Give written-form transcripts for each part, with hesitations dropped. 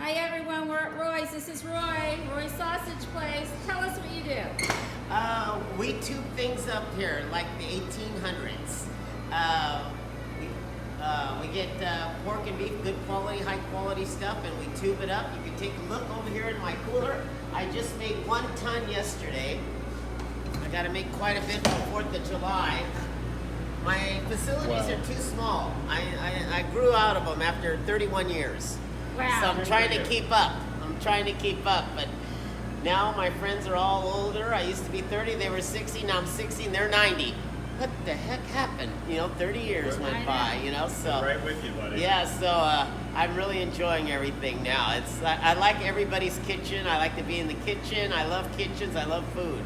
Hi everyone, we're at Roy's. This is Roy's Sausage Place. Tell us what you do. We tube things up here like the 1800s. We get pork and beef, good quality, high quality stuff, and we tube it up. You can take a look over here in my cooler. I just made 1 ton yesterday. I got to make quite a bit for 4th of July. My facilities are too small. I grew out of them after 31 years. Wow. So I'm trying to keep up. But now my friends are all older. I used to be 30, they were 60, now I'm 60 and they're 90. What the heck happened? 30 years went by, so. Right with you, buddy. Yeah, so I'm really enjoying everything now. I like everybody's kitchen. I like to be in the kitchen. I love kitchens. I love food.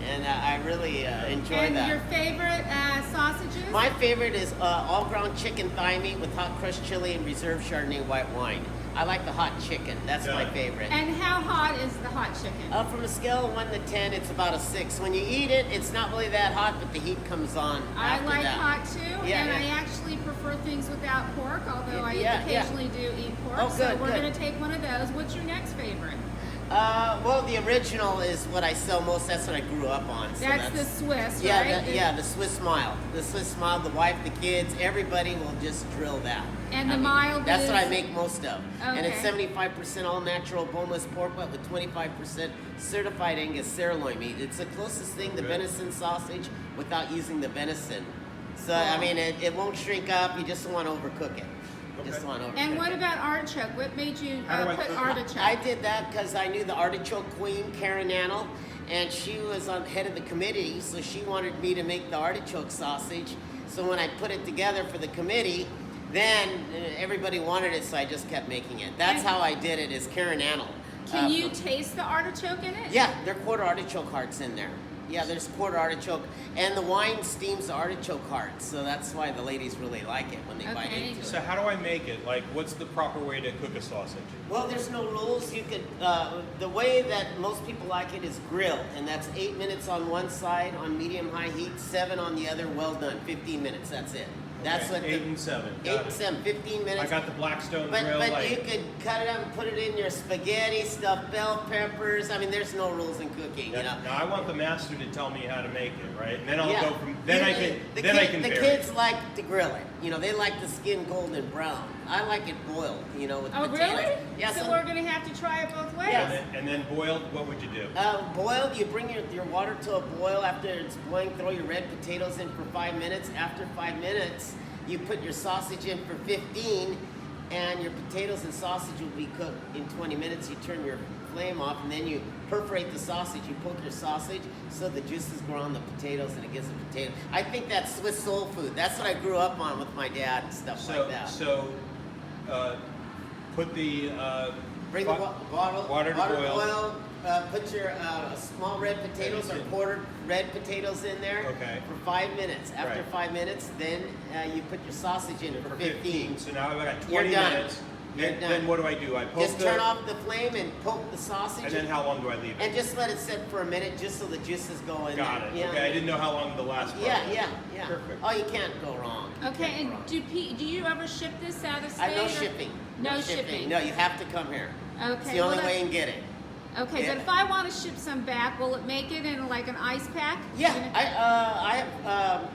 And I really enjoy that. And your favorite sausages? My favorite is all ground chicken thigh meat with hot crushed chili and reserve Chardonnay white wine. I like the hot chicken. That's my favorite. And how hot is the hot chicken? From a scale of 1 to 10, it's about a 6. When you eat it, it's not really that hot, but the heat comes on I after like that. hot too, Yeah, and yeah. I actually prefer things without pork, although I Yeah, occasionally do eat pork. Oh, so good, we're good. going to take one of those. What's your next favorite? Well, the original is what I sell most. That's what I grew up on. So That's the Swiss, yeah, right? the Swiss mild. The Swiss mild, the wife, the kids, everybody will just drill that. And the mild That's is? what I make most of. And it's Okay. 75% all natural boneless pork butt with 25% certified Angus sirloin meat. It's the closest thing to venison sausage without using the venison. So, I mean, it won't shrink up. You just don't want to overcook it. You just want to overcook And what it. about artichoke? What made you How do I put cook it? artichoke? I did that because I knew the artichoke queen, Karen Annell, and she was on head of the committee, so she wanted me to make the artichoke sausage. So when I put it together for the committee, then everybody wanted it, so I just kept making it. That's how I did it, is Karen Annell. Can you taste the artichoke in it? Yeah, there are quarter artichoke hearts in there. Yeah, there's quarter artichoke, and the wine steams the artichoke hearts, so that's why the ladies really like it when they bite Okay. into it. So how do I make it? Like, what's the proper way to cook a sausage? Well, there's no rules. You could, the way that most people like it is grill, and that's 8 minutes on one side on medium-high heat, 7 on the other, well done, 15 minutes, that's it. That's Okay, what 8 and 7. 8 Got and it. 7, 15 minutes. I got the Blackstone But grill. you could cut it up and put it in your spaghetti, stuffed bell peppers. I mean, there's no rules in cooking, Now I want the master to tell me how to make it, right? And then I'll Yeah. go from then I can The vary. kids like to grill it. They like the skin golden brown. I like it boiled, with Oh, potatoes. really? Yeah, so we're going to have to try it both ways. Yeah. And then boiled, what would you do? Boiled, you bring your water to a boil. After it's boiling, throw your red potatoes in for 5 minutes. After 5 minutes, you put your sausage in for 15, and your potatoes and sausage will be cooked in 20 minutes. You turn your flame off, and then you perforate the sausage. You poke your sausage so the juices go on the potatoes, and it gives the potato. I think that's Swiss soul food. That's what I grew up on with my dad and stuff like that. So, put the Bring the water to boil. Put your small red potatoes or quartered red potatoes in there for 5 minutes. After 5 minutes, then you put your sausage in for 15. So now I've got You're 20 done. minutes. You're Then done. what do I do? I poke Just turn off the flame and poke the sausage. And then how long do I leave it? And just let it sit for a minute, just so the juices go in Got there. it. Yeah. Okay, I didn't know how long the last part Yeah, was. yeah. Perfect. Oh, you can't go wrong. You Okay, can't go and wrong. do you ever ship this out of state? No or- shipping. No shipping. No, you have to come here. Okay. It's the only well, way you can get it. Okay, Yeah. but if I want to ship some back, will it make it in like an ice pack? Yeah, You know- I have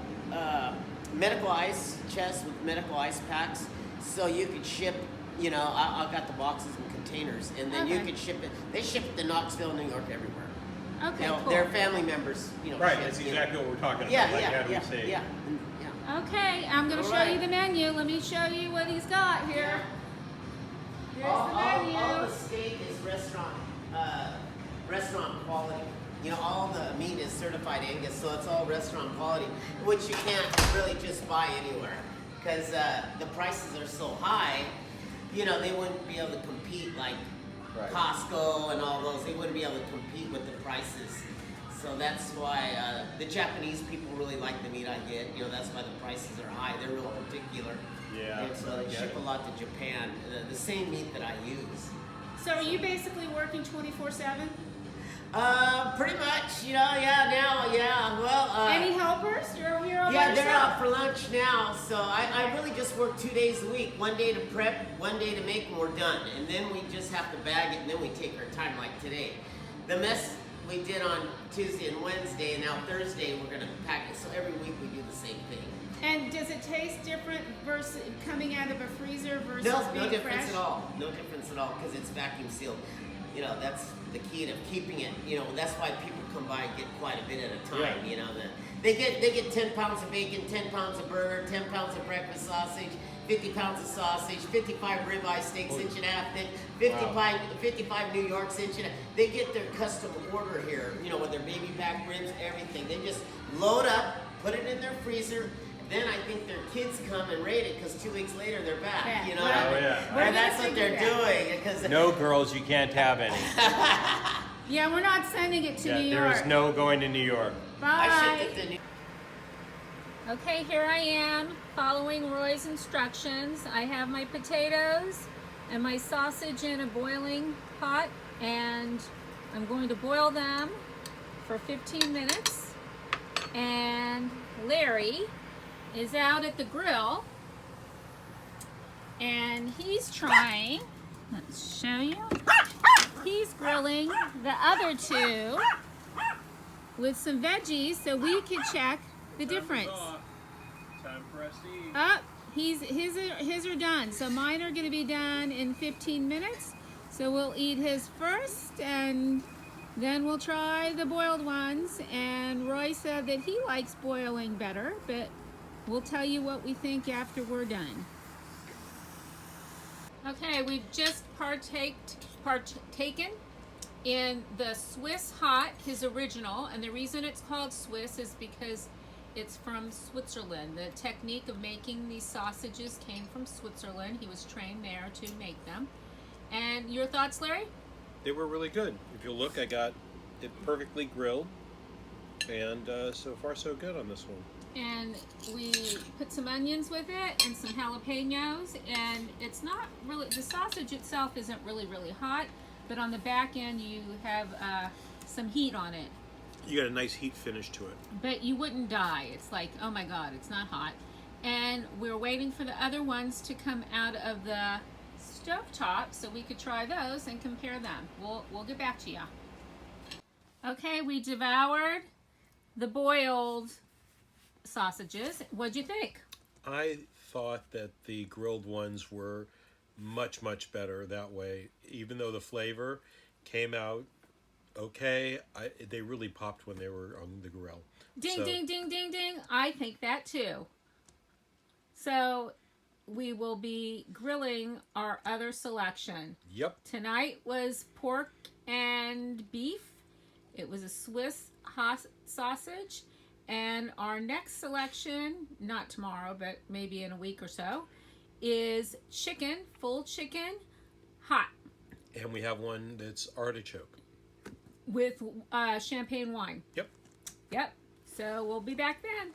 medical ice chests with medical ice packs, so you could ship. I've got the boxes and containers, and then you Okay. could ship it. They ship it to Knoxville, New York, everywhere. Okay, cool. Their family members. Right, ship, that's you know. exactly what we're talking about. Yeah, Like, yeah, how do yeah, we say? yeah. Okay, I'm going to All show you right. the menu. Let me show you what he's got here. Here's the menu. All the steak is restaurant quality. All the meat is certified Angus, so it's all restaurant quality, which you can't really just buy anywhere because the prices are so high. They wouldn't be able to compete like Costco and all those. They wouldn't be able to compete with the prices. So that's why the Japanese people really like the meat I get. That's why the prices are high. They're real particular. Yeah. And so they ship a lot to Japan. The same meat that I use. So are you basically working 24/7? Pretty much, well, Any helpers? You're all yeah, by they're yourself? out for lunch now, so I really just work 2 days a week. 1 day to prep, 1 day to make, and we're done. And then we just have to bag it, and then we take our time like today. The mess we did on Tuesday and Wednesday, and now Thursday we're gonna pack it. So every week we do the same thing. And does it taste different versus coming out of a freezer versus No being difference fresh? at all. No difference at all because it's vacuum sealed. That's the key to keeping it. That's why people come by and get quite a bit at a time. Yeah. They get 10 pounds of bacon, 10 pounds of burger, 10 pounds of breakfast sausage, 50 pounds of sausage, 55 ribeye steaks, inch and a half thick, 55 New Yorks, inch and a half. They get their custom order here, with their baby back ribs, everything. They just load up, put it in their freezer. Then I think their kids come and raid it because 2 weeks later they're back. Yeah. Oh, yeah. And that's what they're doing. Because No, girls, you can't have any. Yeah, we're not sending it to New There York. is no going to New York. I Bye. shipped it to New Okay, here I am following Roy's instructions. I have my potatoes and my sausage in a boiling pot, and I'm going to boil them for 15 minutes. And Larry is out at the grill, and he's trying, let's show you, he's grilling the other two with some veggies so we can check the difference. Time for us to eat. Up, his are done. So mine are going to be done in 15 minutes. So we'll eat his first, and then we'll try the boiled ones. And Roy said that he likes boiling better, but we'll tell you what we think after we're done. Okay, we've just partaken in the Swiss Hot, his original, and the reason it's called Swiss is because it's from Switzerland. The technique of making these sausages came from Switzerland. He was trained there to make them. And your thoughts, Larry? They were really good. If you look, I got it perfectly grilled, and so far so good on this one. And we put some onions with it and some jalapenos, and it's not really, the sausage itself isn't really hot, but on the back end you have some heat on it. You got a nice heat finish to it. But you wouldn't die. It's like, oh my God, it's not hot. And we're waiting for the other ones to come out of the stovetop so we could try those and compare them. We'll get back to you. Okay, we devoured the boiled sausages. What'd you think? I thought that the grilled ones were much better that way. Even though the flavor came out okay, they really popped when they were on the grill. Ding, ding, ding, ding, ding. I think that too. So we will be grilling our other selection. Yep. Tonight was pork and beef. It was a Swiss hot sausage. And our next selection, not tomorrow, but maybe in a week or so, is chicken, full chicken, hot. And we have one that's artichoke. With champagne wine. Yep. Yep. So we'll be back then.